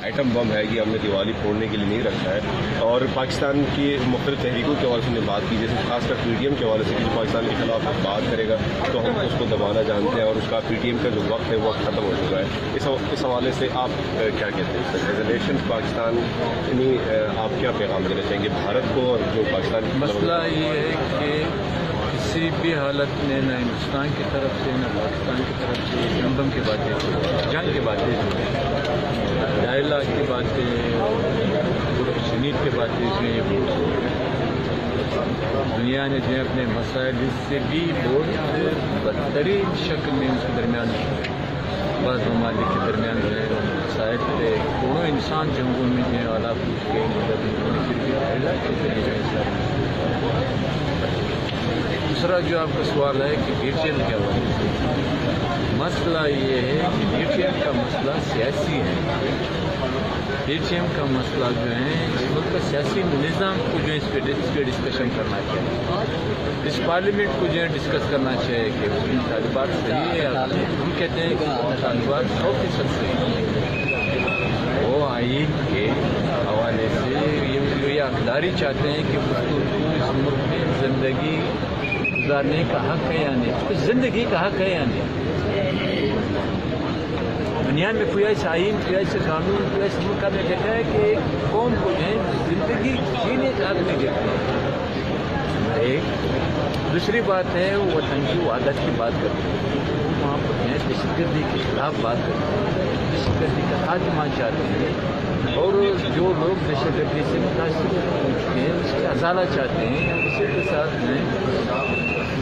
Atom bomb ہے یہ ہم نے دیوالی پھوڑنے کے لیے نہیں رکھا ہے، اور پاکستان کی مختلف تحریکوں کے حوالے سے ہم نے بات کی، جیسے خاص کر پی ٹی ایم کے حوالے سے کہ جو پاکستان کے خلاف بات کرے گا تو ہم اس کو دبانا جانتے ہیں، اور اس کا پی ٹی ایم کا جو وقت ہے وہ ختم ہو چکا ہے۔ اس حوالے سے آپ کیا کہتے ہیں ایز اے نیشن پاکستان آپ کیا پیغام دینا چاہیں گے بھارت کو اور جو پاکستان کی مسئلہ یہ ہے کہ کسی بھی حالت میں نہ ہندوستان کی طرف سے نہ پاکستان کی طرف سے ایٹم کی باتیں، جنگ کی باتیں، ڈائلاگ کی باتیں، سنیت کی باتیں جو ہیں دنیا نے جو ہے اپنے مسائل اس سے بھی بہت بدترین شکل میں ان کے درمیان بعض ممالک کے درمیان جو ہے مسائل تھے، دونوں انسان جنگوں میں جو ہے آلات پوچھ کے پھر بھی ڈائلاگ کے ذریعے دوسرا جو آپ کا سوال ہے کہ پی ٹی ایم کیا ہوا، مسئلہ یہ ہے کہ پی ٹی ایم کا مسئلہ سیاسی ہے۔ پی ٹی ایم کا مسئلہ جو ہے اس ملک کا سیاسی نظام کو جو ہے اس پہ ڈسکشن کرنا چاہیے، اس پارلیمنٹ کو جو ہے ڈسکس کرنا چاہیے کہ ان طالبات صحیح ہے یا غلط۔ ہم کہتے ہیں کہ طالبات 100% صحیح ہے، وہ آئین کے حوالے سے یہ اقداری چاہتے ہیں کہ اس ملک میں زندگی گزارنے کا حق ہے یا نہیں، اس زندگی کا حق ہے یا نہیں۔ دنیا میں کوئی ایسا آئین، کوئی ایسے قانون، کوئی ایسے ملک نے دیکھا ہے کہ ایک قوم کو جو ہے زندگی جینے کا حق نہیں دیتا ہے۔ ایک دوسری بات ہے وہ وطن کی وحدت کی بات کرتے ہیں، وہاں پر جو ہے دہشت گردی کے خلاف بات کرتے ہیں، دہشت گردی کا خاتمہ چاہتے ہیں، اور جو لوگ دہشت گردی سے متاثر ہو چکے ہیں اس کی ازالہ چاہتے ہیں۔ اسی کے ساتھ میں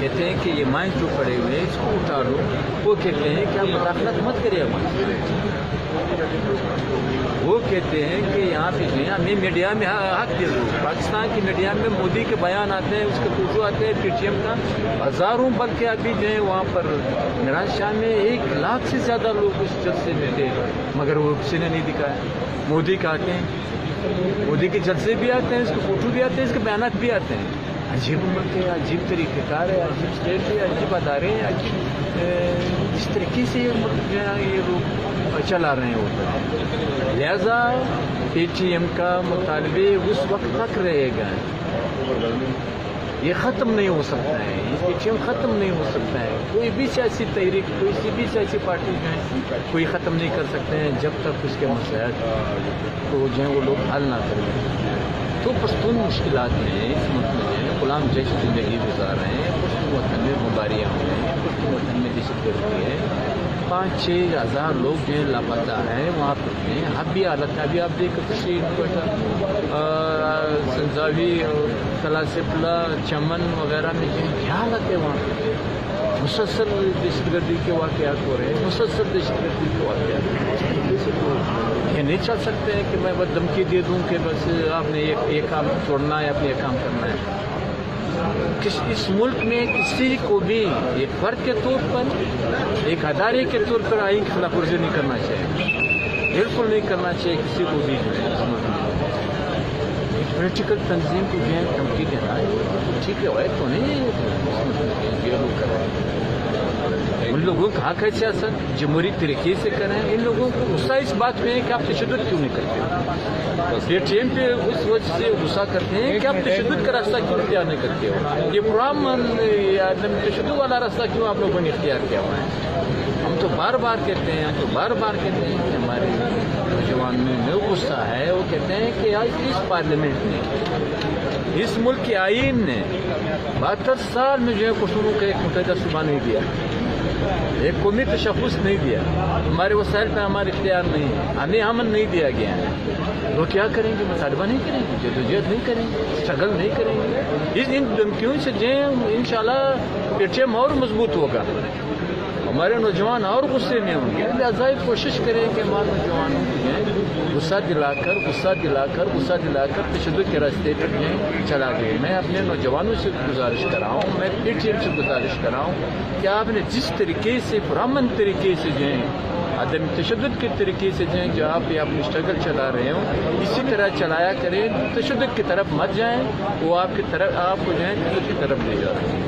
کہتے ہیں کہ یہ مائنس جو پڑے ہوئے ہیں اس کو اتارو، وہ کہتے ہیں کہ آپ مداخلت مت کریے ہمارے، وہ کہتے ہیں کہ یہاں پہ جو ہے ہمیں میڈیا میں حق دے دو۔ پاکستان کی میڈیا میں مودی کے بیان آتے ہیں، اس کے فوٹو آتے ہیں پی ٹی ایم کا، ہزاروں بلکہ ابھی جو ہے وہاں پر میران شاہ میں 1 لاکھ سے زیادہ لوگ اس جلسے میں تھے، مگر وہ کسی نے نہیں دکھایا۔ مودی کا آتے ہیں، مودی کے جلسے بھی آتے ہیں، اس کے فوٹو بھی آتے ہیں، اس کے بیانات بھی آتے ہیں۔ عجیب ملک ہے، عجیب طریقہ کار ہے، عجیب اسٹیٹ ہے، عجیب ادارے ہیں، عجیب اس طریقے سے یہ ملک جو ہے یہ لوگ چلا رہے ہیں اوپر۔ لہذا پی ٹی ایم کا مطالبے اس وقت تک رہے گا، یہ ختم نہیں ہو سکتا ہے، یہ پی ٹی ایم ختم نہیں ہو سکتا ہے۔ کوئی بھی سیاسی تحریک، کوئی بھی سیاسی پارٹی جو ہے کوئی ختم نہیں کر سکتے ہیں جب تک اس کے مسائل کو جو ہے وہ لوگ حل نہ کریں۔ تو پشتون مشکلات میں اس ملک میں جو ہے غلام جیسی زندگی گزار رہے ہیں، پشتون وطن میں مباریاں ہو رہے ہیں، پشتون وطن میں دہشت گردی ہے، 5-6 ہزار لوگ جو ہے لاپتہ ہیں وہاں پر ہیں۔ اب بھی حالت ہے، ابھی آپ دیکھ سنزاوی، تلاسپلا، چمن وغیرہ میں جو کیا حالت ہے وہاں پہ، مسلسل دہشت گردی کے واقعات ہو رہے ہیں، مسلسل دہشت گردی کے واقعات ہو رہے ہیں۔ یہ نہیں چل سکتے ہیں کہ میں بس دھمکی دے دوں کہ بس آپ نے یہ کام چھوڑنا ہے، اپنے یہ کام کرنا ہے۔ اس ملک میں کسی کو بھی ایک فرد کے طور پر، ایک ادارے کے طور پر آئین کی خلاف ورزی نہیں کرنا چاہیے، بالکل نہیں کرنا چاہیے کسی کو بھی۔ پولیٹیکل تنظیم کو جو ہے دھمکی دینا ہے ٹھیک ہے، تو نہیں یہ لوگ کر رہے ہیں۔ ان لوگوں کا حق ہے سیاست جمہوری طریقے سے کریں۔ ان لوگوں کو غصہ اس بات میں ہے کہ آپ تشدد کیوں نہیں کرتے، پی ٹی ایم پہ اس وجہ سے غصہ کرتے ہیں کہ آپ تشدد کا راستہ کیوں اختیار نہیں کرتے ہو، یہ پرامن تشدد والا راستہ کیوں آپ لوگوں نے اختیار کیا ہوا ہے۔ ہم تو بار بار کہتے ہیں کہ ہمارے نوجوان میں غصہ ہے، وہ کہتے ہیں کہ آج اس پارلیمنٹ نے، اس ملک کے آئین نے 72 سال میں جو ہے قصوروں کا ایک متحدہ صوبہ نہیں دیا، ایک قومی تشخص نہیں دیا، ہمارے وسائل پہ ہمارے اختیار نہیں ہے، ہمیں امن نہیں دیا گیا ہے۔ وہ کیا کریں گے، مطالبہ نہیں کریں گے، جدوجہد نہیں کریں گے، اسٹرگل نہیں کریں گے۔ ان دھمکیوں سے جو ہے انشاءاللہ پی ٹی ایم اور مضبوط ہوگا، ہمارے نوجوان اور غصے میں ہوں گے۔ لہٰذا کوشش کریں کہ ہمارے نوجوانوں کو جو ہے غصہ دلا کر تشدد کے راستے پر جو ہے چلا گئے۔ میں اپنے نوجوانوں سے گزارش کر رہا ہوں، میں پی ٹی ایم سے گزارش کر رہا ہوں کہ آپ نے جس طریقے سے پرامن طریقے سے جو ہے عدم تشدد کے طریقے سے جو ہے جو آپ اپنی اسٹرگل چلا رہے ہوں اسی طرح چلایا کریں، تشدد کی طرف مت جائیں، وہ آپ کو جو ہے تشدد کی طرف لے جاتے ہیں۔